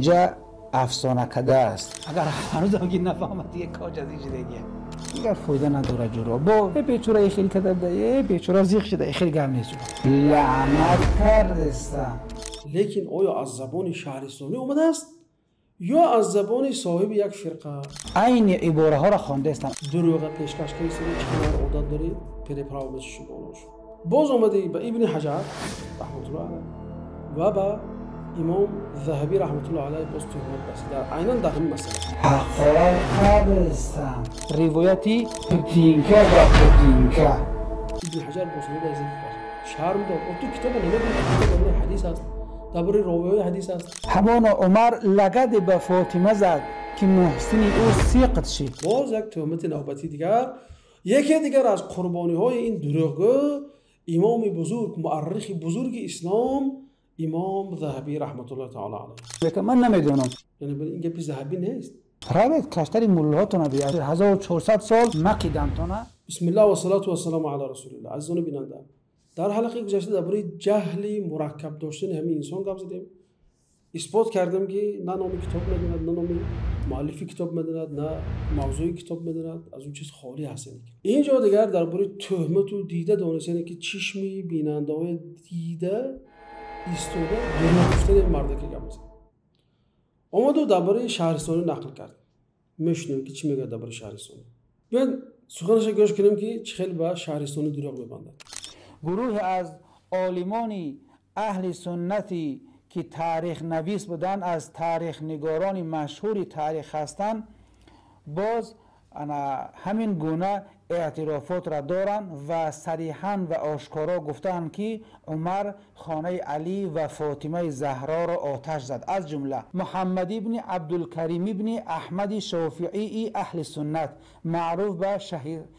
اینجا افسانه کده است. اگر هنوز اگه نفهمد یک کاج از اینجا دیگه دیگر فایده نداره جورا. با بیچاره خیلی کده ده، بیچاره زیخ شده، خیلی گرم نیست جورا. لعنت کردستم. لیکن آیا از زبان شهرستانی اومده است یا از زبان صاحب یک فرقه؟ این عباره ها را خوانده استم. دروغ پیشکش که سری چقدر عادت داری پیر پراومش بولوش. باز اومده به ابن حجر رحمت الله علیه و به امام ذهبی رحمت الله علیه باز تهمت بسید در عیناً در همین مسئله. حقا کردستم. روایتی پتینکه و پتینکه. ابن حجر باز اومده از این شرم داد. و تو کتاب نمیدونی کتاب حدیث است. درباره راویای حدیث است. همان عمر لگد به فاطمه زد که محسن او سیقط شد. باز یک تهمت نوبتی دیگر. یکی دیگر از قربانی های این دروغگو امام بزرگ مؤرخ بزرگ اسلام امام ذهبی رحمت الله تعالی علیه. لیکن من نمیدونم. یعنی این گپی ذهبی نیست. روید کشتری ملاتونه بیاد 1400 سال مقیدمتونه. بسم الله و صلات و سلام علی رسول الله. عزیزان بیننده، در حلقه گذشته درباره جهل مرکب داشتن همین انسان گپ زدیم. اثبات کردم که نه نام کتاب میدوند، نه نام مؤلف کتاب میدوند، نه موضوع کتاب میدوند، از اون چیز خالی هست. اینجا دیگر درباره تهمت و دیده دانستن که چشمی بیننده های دیده ایستاده دروغ گفتن مرده که گپ زد. اومد و درباره شهرستانی نقل کرد. میشنیم که چی میگه درباره شهرستانی. بیاین سخنش گوش کنیم که چه خیلی به شهرستانی دروغ میبندد. گروه از عالمان اهل سنتی که تاریخ نویس بودن، از تاریخ نگاران مشهور تاریخ هستند، باز همین گونه اعترافات را دارند و صریحاً و آشکارا گفتند که عمر خانه علی و فاطمه زهرا را آتش زد. از جمله محمد ابن عبدالکریم ابن احمد شافعی اهل سنت معروف به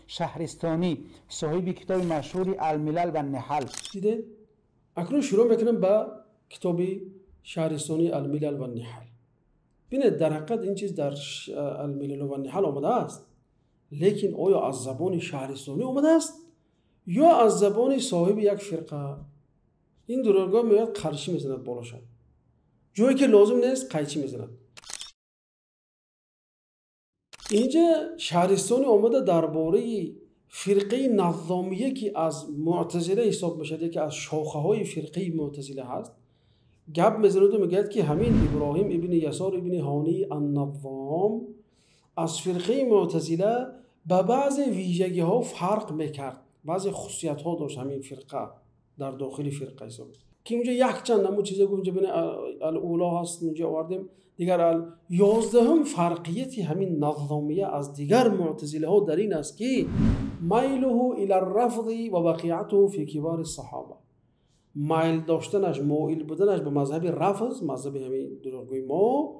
شهرستانی، صاحب کتاب مشهور الملل و النحل. دیده؟ اکنون شروع میکنم با کتاب شهرستانی الملل و النحل. ببینید در حقیقت این چیز در الملل و النحل آمده است، لیکن آیا از زبان شهرستانی آمده است یا از زبان صاحب یک فرقه؟ این دروغگو میاد قرشی میزند بالاشان، جایی که لازم نیست قیچی میزند. اینجا شهرستانی آمده درباره فرقه نظامیه که از معتزله حساب میشه، که از شاخه های فرقه معتزله هست. گپ میزند و میگه که همین ابراهیم ابن یسار ابن هانی النظام از فرقه معتزله به بعض ویژگی ها فرق میکرد، بعض خصوصیت ها داشت همین فرقه در داخل فرقه حساب که اینجا یک چند نمو چیزا گفت بین الاولا هست اینجا آوردیم. دیگر 11 فرقیتی همین نظامیه از دیگر معتزله ها در این است که میله الی الرفض و وقیعته فی کبار الصحابه، مایل داشتنش، مایل بودنش به مذهب رفض، مذهب همین دروغگوی ما،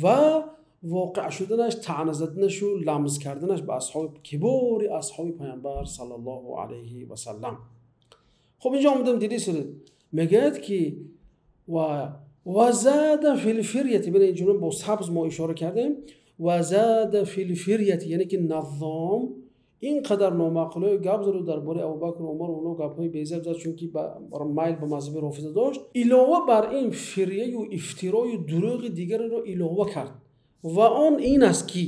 و واقع شدنش، طعنه زدنش و لمس کردنش به اصحاب کبار اصحاب پیامبر صلی الله علیه و سلم. خب اینجا آمدم دیدی سرید میگه که و زاد فی الفریه، ببین این جمله با سبز ما اشاره کردیم، و زاد فی الفریه یعنی که نظام اینقدر نامعقوله گپ زد درباره ابوبکر و عمر و اونها گپ‌های بی‌ضبط زد، چون که مایل به مذهب رافضه داشت. علاوه بر این فریه و افترای و دروغ دیگر را علاوه کرد و آن این است که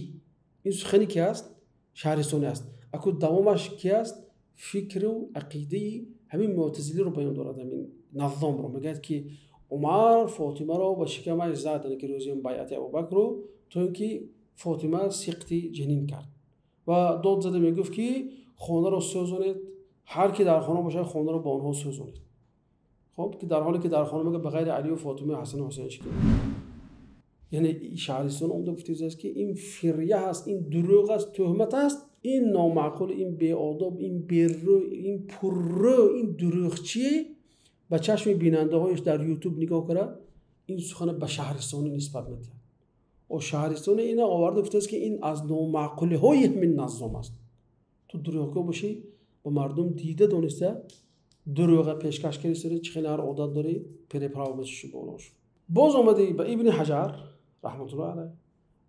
این سخنی که است شهرستانی است. اكو دوامش کی است؟ فکر و عقیده همین معتزلی رو بیان دارد. همین نظام رو میگه که عمر فاطمه رو با شکمش زد، که روزی بیعت ابوبکر رو، تا اینکه فاطمه سقط جنین کرد و داد زده میگفت که خانه رو سوزونید، هر کی در خانه باشه خانه رو با آنها سوزونید. خب که در حالی که در خانه میگه بغیر علی و فاطمه حسن و حسین شکل. یعنی شهرستان اومده گفته است که این فریه هست، این دروغ است، تهمت است، این نامعقول، این بی‌آداب، این بی‌رو، این پررو، این دروغچی به چشم بیننده هایش در یوتیوب نگاه کنه، این سخن به شهرستانی نسبت میده. و شهرستان اینا آورده گفته است که این از نامعقوله های همین نظام است. تو دروغگو باشی با مردم دیده دونسته دروغ پیشکش کردی سری چه خیلی هر عادت داری پیر پراومش بالاش. باز اومده به ابن حجر رحمت الله علیه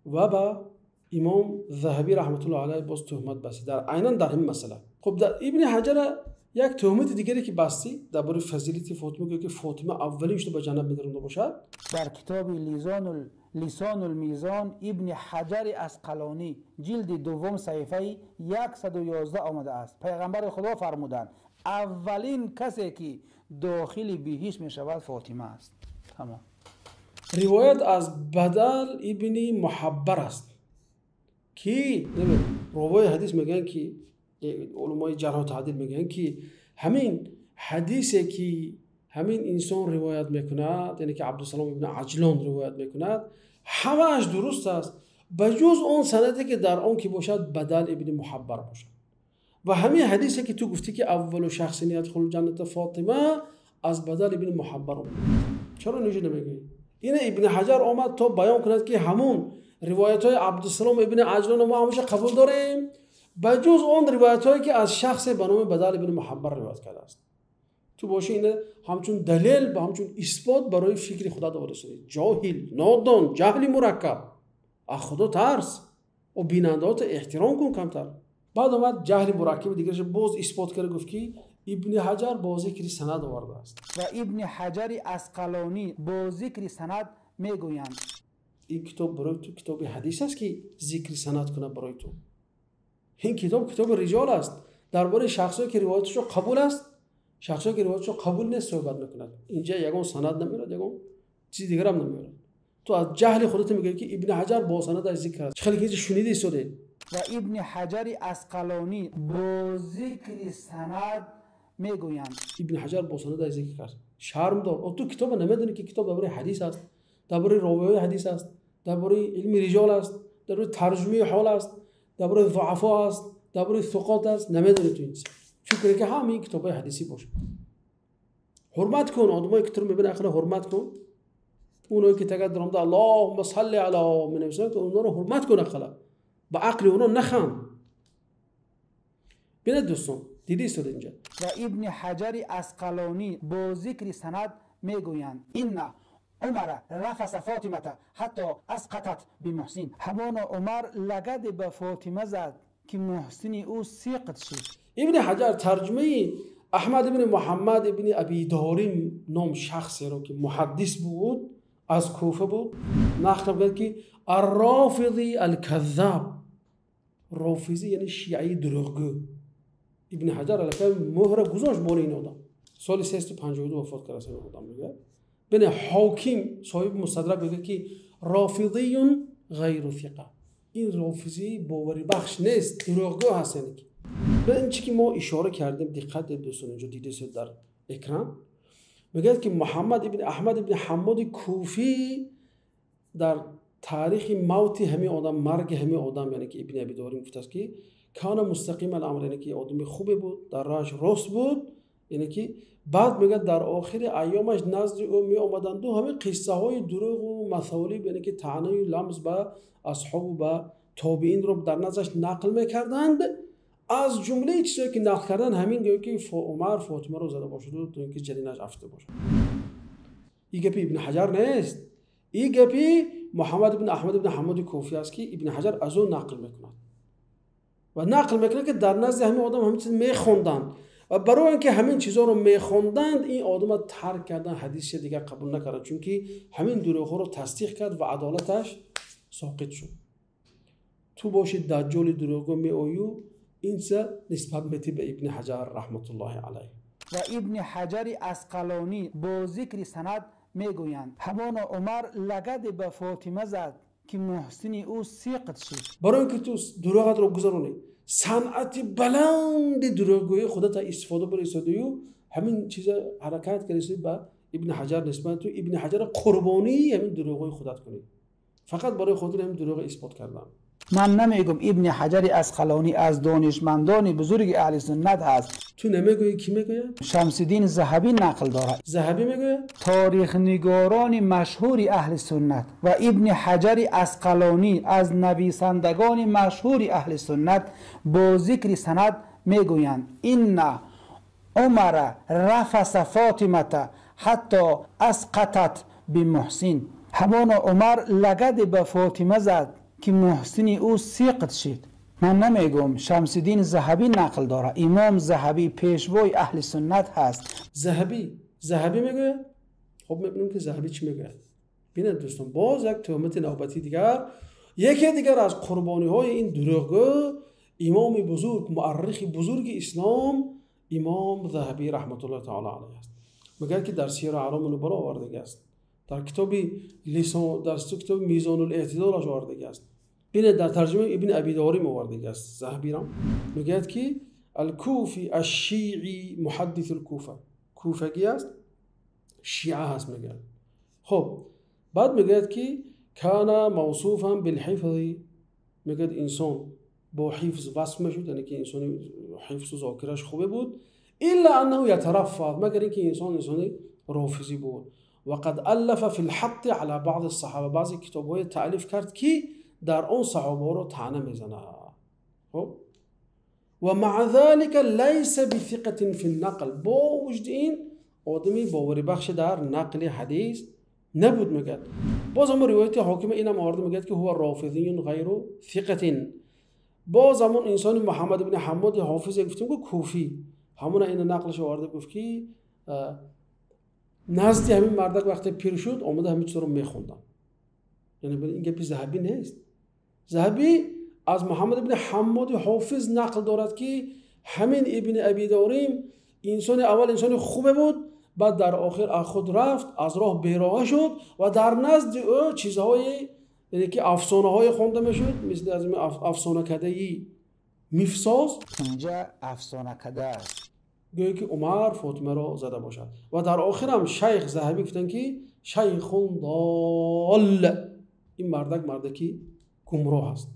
و با امام ذهبی رحمت الله علیه باز تهمت بسید در عیناً در همین مسئله. خب در ابن حجر یک تهمت دیگری که بستی درباره فضیلت فاطمه که فاطمه اولینش رو به جنت می‌رسونده باشد، در کتاب لیزان لسان المیزان ابن حجر اسقلانی جلد دوم صفحه 111 آمده است. پیغمبر خدا فرمودند اولین کسی که داخل بهشت می شود فاطمه است. تمام. روایت از بدل ابن محبر است که روای حدیث میگن که علمای جرح و تعدیل میگن که همین حدیثی که همین انسان روایت میکند، یعنی که عبدالسلام ابن عجلان روایت میکند، همهش درست است بجز اون سندی که در آن که باشد بدل ابن محبر باشد. و همین حدیثی که تو گفتی که اول شخص یدخل جنت فاطمه از بدل ابن محبر بود. چرا اینجوری نمیگی؟ این ابن حجر آمد تا بیان کند که همون روایت های عبدالسلام ابن عجلان ما همیشه قبول داریم بجز اون روایت هایی که از شخص به نام بدل ابن محبر روایت کرده است. تو باشی اینه همچون دلیل و همچون اثبات برای فکر خدا داده شده. جاهل، نادان، جهل مرکب، از خدا ترس و بینندهات احترام کن کمتر. بعد اومد جهل مرکب دیگرش باز اثبات کرده، گفت که ابن حجر با ذکر سند آورده است و ابن حجر اسقلانی با ذکر سند میگویند. این کتاب برای تو کتاب حدیث است که ذکر سند کنه برای تو. این کتاب رجال است، درباره شخصی که روایتشو قبول است، شخصی که روایتشو قبول نیست صحبت میکند. اینجا یگان سند نمیاد، یگان چیز دیگر هم نمیاد. تو از جهل خودت میگی که ابن حجر با سند از ذکر است. خیلی چیز شنیدی شده. و ابن حجر اسقلانی با ذکر سند میگویند. ابن حجر با سند از ذکر است. شرم دار. و تو کتاب نمیدونی که کتاب درباره حدیث است، درباره راویای حدیث است، درباره علم رجال است، درباره ترجمه حال است، درباره ضعفا است، درباره ثقات است. نمیدونی تو این فکر که همین کتاب حدیثی باشه. حرمت کن آدمایی که تو رو میبینه اخلا حرمت کن. اونایی که تگه درآمده اللهم صل علی من نویسن که اونا رو حرمت کن اخلا. با عقل اونا نخوان. ببینید دوستان دیدی است اینجا. و ابن حجر اسقلانی با ذکر سند میگویند این عمر رفس فاطمه حتی اسقطت بمحسن. همان عمر لگد به فاطمه زد که محسن او سقط شد. ابن حجر ترجمه احمد ابن محمد ابن ابی داریم نام شخصی رو که محدث بود از کوفه بود نقل کرد که الرافضی الکذاب. رافضی یعنی شیعی دروغگو. ابن حجر علیه مهر گذاشت بر این آدم. سال 352 وفات کرد این آدم. میگه بن حاکم صاحب مستدرک میگه که رافضی غیر ثقه. این رافضی باوری بخش نیست، دروغگو هست. یعنی به این چیزی که ما اشاره کردیم دقت دوستان اینجا دیده شد در اکران. میگه که محمد ابن احمد ابن حماد کوفی در تاریخ موت همه آدم، مرگ همه آدم، یعنی که ابن ابی داریم گفته است که کان مستقیم الامر، یعنی که آدم خوبی بود، در راهش راست بود. یعنی که بعد میگه در آخر ایامش نزد او می آمدند و همه قصه های دروغ و مطالب، یعنی که طعنه و لمس به اصحاب و به تابعین رو در نزدش نقل میکردند. از جمله چیزایی که نقل کردن همین گویا که عمر فاطمه رو زده باشه تا اینکه جنینش افته باشه. این گپی ابن حجر نیست. این گپی محمد ابن احمد ابن حماد کوفی است که ابن حجر از اون نقل میکند و نقل میکنه که در نزد همین آدم همین چیز میخوندن و برای اینکه همین چیزا رو میخوندند این آدم ترک کردن، حدیث دیگه قبول نکردن، چون که همین دروغ رو تصدیق کرد و عدالتش ساقط شد. تو باشی دجال دروغگو میآیو اینجا نسبت میدی به ابن حجر رحمت الله علیه. و ابن حجر اسقلانی با ذکر سند میگویند همان عمر لگد به فاطمه زد که محسن او سقط شد. برای اینکه تو دروغت رو گذرونی، صنعت بلند دروغگویی خودت استفاده بری و همین چیزا حرکت کردی با ابن حجر نسبت تو ابن حجر قربانی همین دروغگویی خودت کنی، فقط برای خودت همین دروغ اثبات کردن. من نمیگم ابن حجر اسقلانی از دانشمندان بزرگ اهل سنت هست. تو نمیگویی کی میگوید؟ شمس الدین ذهبی نقل دارد. ذهبی میگوید؟ تاریخ نگاران مشهور اهل سنت و ابن حجر اسقلانی از نویسندگان مشهور اهل سنت با ذکر سند میگویند این عمر رفس فاطمه حتی اسقطت بمحسن. همان عمر لگد به فاطمه زد که محسن او سقط شد. من نمیگم، شمس الدین ذهبی نقل داره. امام ذهبی پیشوای اهل سنت هست. ذهبی میگه؟ خب میبینیم که ذهبی چی میگه؟ ببینید دوستان باز یک تهمت نوبتی دیگر. یکی دیگر از قربانی های این دروغگو امام بزرگ مورخ بزرگ اسلام امام ذهبی رحمت الله تعالی علیه است. میگه که در سیر اعلام النبلا آورده است، در کتاب میزان الاعتدال آورده است. ببینید در ترجمه ابن ابی داریم آورده است. ذهبی را میگه که الکوفی الشیعی محدث الکوفه، کوفگی است، شیعه هست میگه. خب بعد میگه که کان موصوفا بالحفظ، میگه انسان با حفظ وصف میشد، یعنی که انسان حفظ و ذاکرش خوبه بود. الا انه يترفض، مگر اینکه انسان رافضی بود. و قد الف فی الحط على بعض الصحابه، بعضی کتاب‌های تألیف کرد که در اون صحابه رو طعنه میزنه. خب و مع ذلك ليس بثقة في النقل، با وجود این آدمی باوری بخش در نقل حدیث نبود. میگه باز هم روایت حاکم اینم آورده میگه که هو رافضی غیر ثقة. باز همون انسان محمد بن حماد حافظ گفتیم که کوفی، همون این نقلش آورده گفت که نزد همین مردک وقتی پیر شد آمده همین چیزا رو میخوندن. یعنی این گپی ذهبی نیست. ذهبی از محمد بن حماد حافظ نقل دارد که همین ابن ابی داریم انسان اول انسان خوبه بود، بعد در آخر از خود رفت، از راه بیراه شد و در نزد او چیزهای یعنی که افسانه های خونده میشد، مثل از افسانه کده میفساز. اینجا افسانه کده است، گویا که عمر فاطمه را زده باشد. و در آخر هم شیخ ذهبی گفتن که شیخ ضال، این مردکی گمراه است.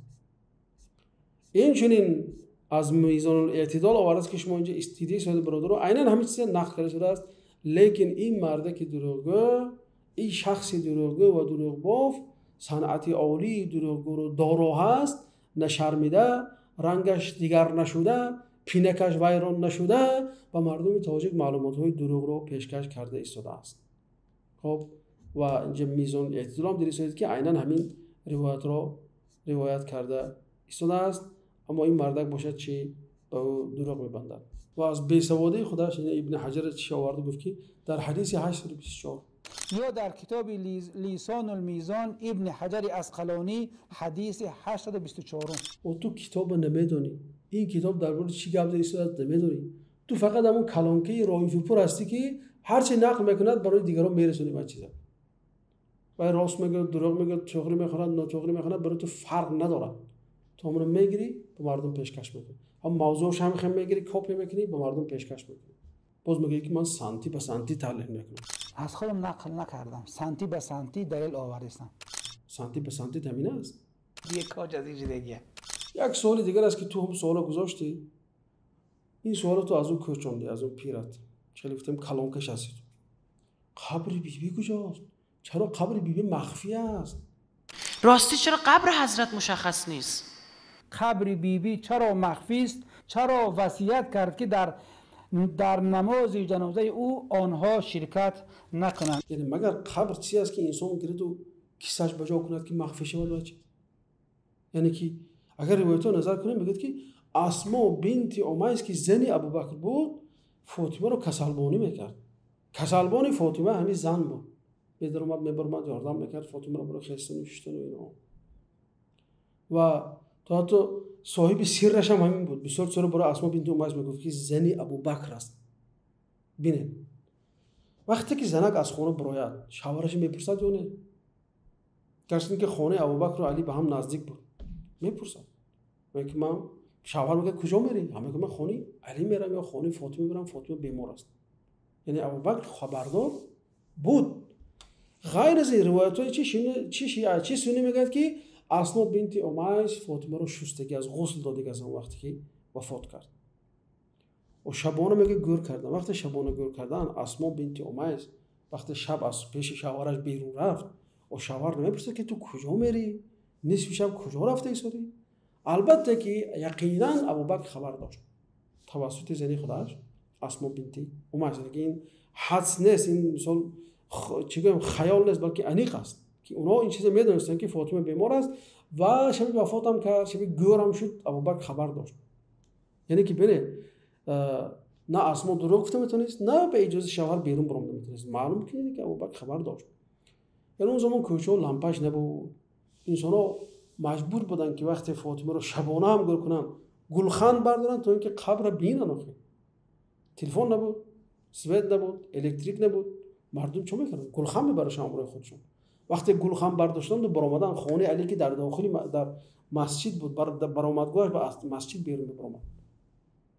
این چنین از میزان الاعتدال آورده که شما اینجا استیدی شده برادر، عیناً همین چیز نقل کرده شده است. لیکن این مردک دروغگو، این شخص دروغگو و دروغ باف صنعتی عالی دروغگو رو دارا هست، نشرمیده، رنگش دیگر نشده، پینکش ویران نشده و مردم تاجیک معلومات های دروغ رو پیشکش کرده ایستاده است. خب و اینجا میزان اعتدال هم دیدید که عیناً همین روایت را روایت کرده ایستاده است. اما این مردک باشد چی دروغ میبندد. و از بیسوادی خودش ابن حجر چی آورده گفت که در حدیث 824 یا در کتاب لیسان المیزان ابن حجر اسقلانی حدیث 824. و تو کتاب نمیدونی این کتاب درباره چی گپ زده ایستاده نمیدونی. تو فقط همون کلانکه رایفپور هستی که هر چی نقل میکند برای دیگران میرسونی با چیزا. و راست میگه دروغ میگه، چغری میخواد نه چغری میخواد، برای تو فرق نداره. تو همون میگیری به مردم پیشکش میکنی، هم موضوعش هم خم میگیری کپی میکنی به مردم پیشکش میکنی. باز میگه که من سانتی به سانتی تحلیل میکنم. از خودم نقل نکردم، سانتی به سانتی دلیل آوردم. سانتی به سانتی تامین است. یک کاج از این دیگه. یک سوال دیگر است که تو هم سوالا گذاشتی. این سوال تو از اون کوچوندی، از اون پیرت. چه گفتم کلانکش هستی تو. قبر بیبی کجاست؟ چرا قبر بیبی مخفی است؟ راستی چرا قبر حضرت مشخص نیست؟ قبر بیبی چرا مخفی است؟ چرا وصیت کرد که در نماز جنازه او آنها شرکت نکنند؟ یعنی مگر قبر چیزی است که انسان گرد و کیسه‌اش بجا کند که مخفی شود بچه؟ یعنی که اگر روایت‌ها نظر کنیم میگه که اسما بنت امیس که زن ابوبکر بود فاطمه رو کسلبانی میکرد. کسلبانی فاطمه همین زن بود. میبرمد یاردم میکرد فاطمه رو برای خستن و شستن و اینا. و تا حتی صاحب سرش هم همین بود. بسیار چرا برای اسما بنت امیس میگفت که زن ابوبکر است. بینه وقتی که زنک از خانه براید شوهرش میپرسد یا نه؟ گرچه که خانه ابوبکر و علی به هم نزدیک بود. میپرسد میگه من شوهر میگه کجا میری؟ هم میگه من خانه علی میرم یا خانه فاطمه میرم، فاطمه بیمار است. یعنی ابوبکر خبردار بود. غیر از این روایت‌های چی سنی میگه که اسما بنت امیس فاطمه رو شستگی از غسل داده از اون وقتی که وفات کرد. و شبانه میگه گور کردن. وقتی شبانه گور کردن اسما بنت امیس وقتی شب از پیش شوهرش بیرون رفت و شوهر نمیپرسه که تو کجا میری؟ نصف شب کجا رفته ایستادی؟ البته که یقینا ابوبکر خبر داشت توسط زنی خودش اسما بنت امیس. این حدس نیست، این مثال چیگم خیال نیست بلکه انیق است که اونا این چیزا میدونستن که فاطمه بیمار است و شب وفات هم کرد، شب گور هم شد، ابوبکر خبر داشت. یعنی که بله نه اسما دروغ گفته میتونست نه به اجازه شوهر بیرون برام نمیتونست. معلوم که ابوبکر خبر داشت. یعنی اون زمان کوچه و لامپاش نبود. انسان‌ها مجبور بودن که وقتی فاطمه رو شبانه هم گل کنن گلخند بردارن تا اینکه قبر بینن. آخه تلفن نبود، سوئد نبود، الکتریک نبود، مردم چه میکردن؟ گلخند میبرشن برای خودشون. وقتی گلخند برداشتن و برآمدن خانه علی که در داخل در مسجد بود، برآمدگاهش به مسجد بیرون میبرد.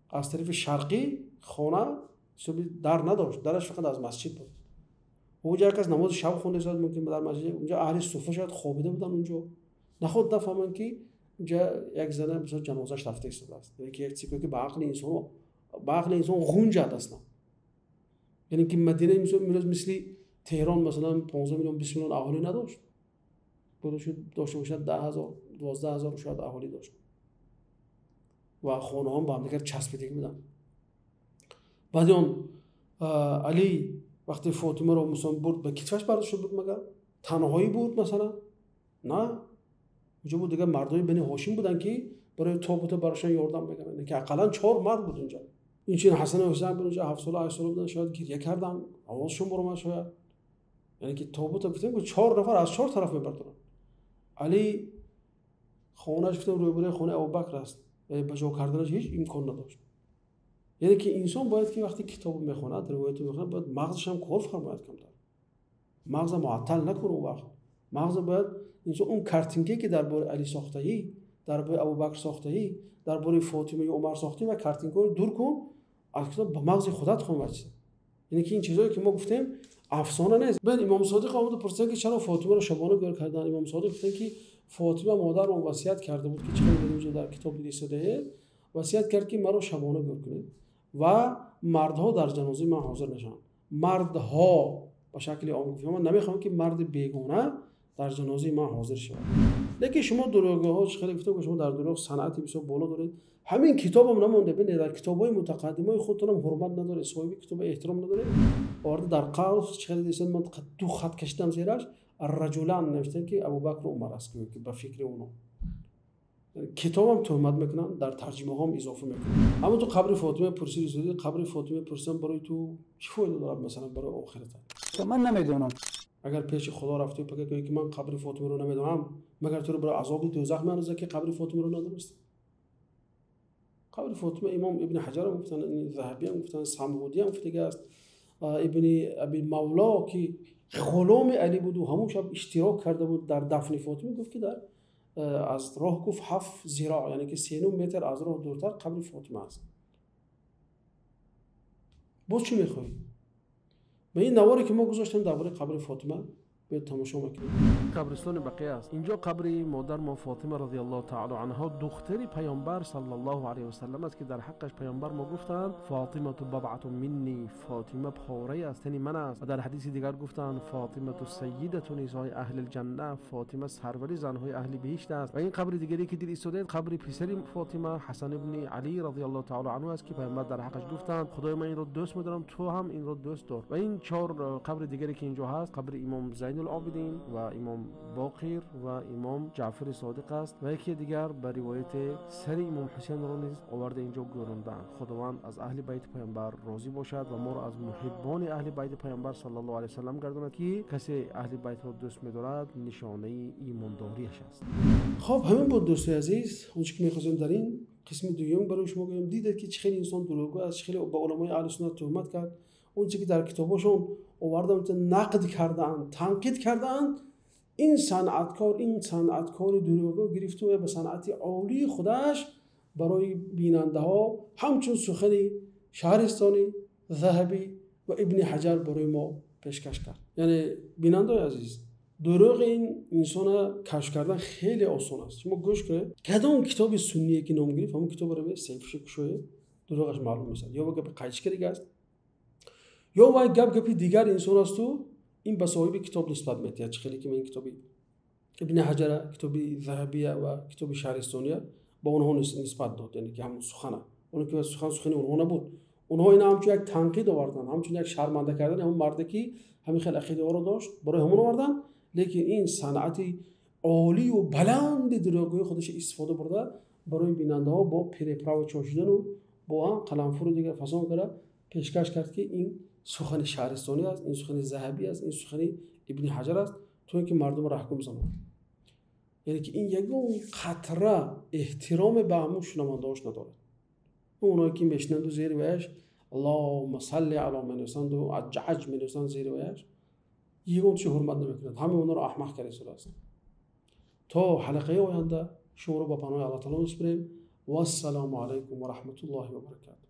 از طرف شرقی خانه در نداشت، درش فقط از مسجد بود. اونجا کس نماز شب خونده شد، ممکن در مسجد اونجا اهل صفه شاید خوابیده بودن اونجا، نخود نفهمن که اونجا یک زنه مثلا جنازه‌اش رفته است. یعنی که یک چیزی که به عقل انسان غنج اصلا. یعنی که مدینه میروز مثل تهران مثلا 15 میلیون 20 میلیون اهالی نداشت. داشته باشد 10,000 12,000 شاید اهالی داشت. و خانه هم با هم دیگر چسبیده بودن. بعد اون علی وقتی فاطمه رو مثلا برد به کتفش برداشت بود، مگر تنهایی بود مثلا؟ نه، اونجا بود دیگه مردای بنی هاشم بودن که برای تابوت براشون یاردم بگیرن، که حداقل 4 مرد بود اونجا. این چین حسن و حسین بود اونجا 7 ساله 8 ساله بودن، شاید گریه کردن، آوازشون برآمد شاید. یعنی که تابوت گفتن که 4 نفر از 4 طرف میبردن. علی خونه‌اش گفتم روبروی خونه ابوبکر است، بجا کردنش هیچ امکان نداشت. یعنی که انسان باید که وقتی کتاب میخونه، روایت میخونه، باید مغزش هم کار فرماید کمتر. مغز معطل نکنه. اون وقت مغز باید انسان اون کارتینگی که درباره علی ساخته‌ای، درباره ابوبکر ساخته‌ای، درباره فاطمه و عمر ساخته‌ای و کارتینگ رو دور کن، از کتاب به مغز خودت خون. یعنی که این چیزایی که ما گفتیم افسانه نیست. بعد امام صادق آمد و پرسید که چرا فاطمه رو شبانه گل کردن. امام صادق گفت که فاطمه مادر رو وصیت کرده بود که چه در کتاب نوشته، وصیت کرد که مرا شبانه گل کنید و مردها در جنازه من حاضر نشن. مردها به شکل عام گفتم، من نمیخوام که مرد بیگانه در جنازه من حاضر شود. لیکن شما دروغ‌ها خیلی گفتم که شما در دروغ صنعتی بسیار بالا دارید. همین کتابم نمونده، ببینید در کتاب‌های متقدمای خودتون هم حرمت نداره، صاحب کتاب احترام نداره. آورده در قوس چه دیدن، من دو خط کشیدم زیرش، الرجلان نوشته که ابوبکر و عمر است که به فکر اونها کتابم تهمت میکنن، در ترجمه هم اضافه میکنن. اما تو قبر فاطمه پرسید، قبر فاطمه پرسیدن برای تو چه فایده داره مثلا برای آخرت؟ من نمیدونم. اگر پیش خدا رفتی و بگی که من قبر فاطمه رو نمیدونم، مگر تو رو برای عذاب دوزخ میاندازه که قبر فاطمه رو ندونستی؟ قبر فاطمه امام ابن حجر هم گفتن، ذهبی هم گفتن، سمودی هم گفته است، ابن ابی مولا که غلام علی بود و همون شب اشتراک کرده بود در دفن فاطمه، گفت که در از راه گفت 7 ذراع، یعنی که 39 متر از راه دورتر قبر فاطمه است. باز چی میخوای؟ به این نواری که ما گذاشتیم درباره قبر فاطمه به تماشا میکنیم. قبرستان بقیه است. اینجا قبر مادر ما فاطمه رضی الله تعالی عنها، دختر پیامبر صلی الله علیه و سلم است که در حقش پیامبر ما گفتند فاطمه بضعه منی، فاطمه پاره از تن من است. و در حدیث دیگر گفتند فاطمه سیده نساء اهل الجنه، فاطمه سروری زنهای اهل بهشت است. و این قبر دیگری که دید ایستاده قبر پسر فاطمه حسن ابن علی رضی الله تعالی عنه است که پیامبر در حقش گفتند خدای من این رو دوست می‌دارم، تو هم این رو دوست دار. و این 4 قبر دیگری که اینجا هست، قبر امام زین العابدین و امام باقر و امام جعفر صادق است. و یکی دیگر به روایت سر امام حسین رو نیز آورده اینجا گذراندند. خداوند از اهل بیت پیامبر راضی باشد و ما را از محبان اهل بیت پیامبر صلی الله علیه و سلم گرداند که کسی اهل بیت را دوست می‌دارد نشانه ایمانداریش است. خب همین بود دوستای عزیز، اونچه که می‌خواستم در این قسم دوم برای شما بگم. دیدید که چه انسان دروغگو است، چه به علمای اهل سنت تهمت کرد. اونچه که در کتابشون آوردن نقد کردن، تنقید کردن، این صنعتکار دروغگو گرفته و به صنعت عالی خودش برای بیننده ها همچون سخن شهرستانی، ذهبی و ابن حجر برای ما پیشکش کرد. یعنی بیننده عزیز، دروغ این انسان کشف کردن خیلی آسان است. شما گوش کنید، کدام کتاب سنیه که نام گرفت همون کتاب رو به سیف شوی دروغش معلوم میشه، یا به قیچکری است، یا وای گپ دیگر انسان است تو این به صاحب کتاب نسبت میده. خیلی که من کتابی ابن حجر، کتابی ذهبیه و کتاب شهرستانیه با اونها نسبت داد، یعنی که همون سخنه اون که سخن اونها نبود. اونها اینا همچون یک تنقید آوردن، همچون یک شرمنده کردن همون مردی که همین خیلی عقیده ها رو داشت برای همون آوردن. لیکن این صنعتی عالی و بلند دروغگویی خودش استفاده برده برای بیننده ها با پرپرو چاشیدن و با قلمفور دیگه فسان کرده پیشکش کرد که این سخن شهرستانی است، این سخن ذهبی است، این سخن ابن حجر است. تو اینکه مردم را حکم زنم. یعنی که این یگون قطره احترام به همون شنونده‌اش نداره. اونایی که میشنند و زیر ویش اللهم صل علی من نویسند و عجعج می نویسند زیر ویش، یگون چه حرمت نمیکنند، همه اونا رو احمق کرده شده هستند. تا حلقه آینده شما رو با پناه الله تعالی میسپاریم و السلام علیکم و رحمت الله و برکاته.